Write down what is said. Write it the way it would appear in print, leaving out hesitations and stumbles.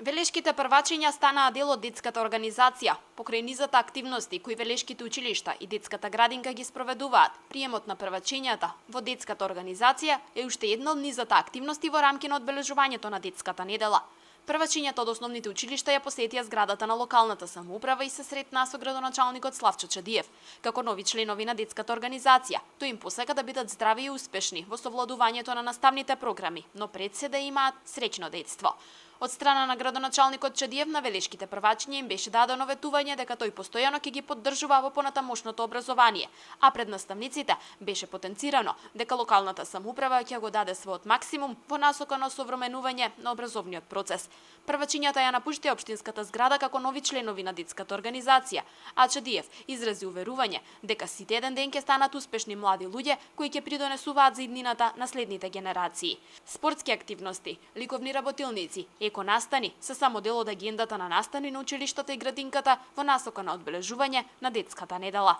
Велешките првачиња станаа дел од детската организација. Покрај низата активности кои велешките училишта и детската градинка ги спроведуваат, приемот на првачињата во детската организација е уште една од низата активности во рамки на одбележувањето на детската недела. Првачињата од основните училишта ја посетија зградата на локалната самоуправа и се сретнаа со градоначалникот Славчо Чадиев. Како нови членови на детската организација, тој им посака да бидат здрави и успешни во совладувањето на наставните програми, но пред се да имаат среќно детство. Од страна на градоначалникот Чадиев на велешките првачиња им беше дадено ветување дека тој постојано ќе ги поддржува во понатамошното образование, а пред наставниците беше потенцирано дека локалната самоуправа ќе го даде својот максимум во насока на осовременување на образовниот процес. Првачињата ја напуштија општинската зграда како нови членови на детската организација, а Чадиев изрази уверување дека сите еден ден ќе станат успешни млади луѓе кои ќе придонесуваат за иднината на следните генерации. Спортски активности, ликовни работилници, еко-настани се само дел од агендата на настани на училиштата и градинката во насока на одбележување на детската недела.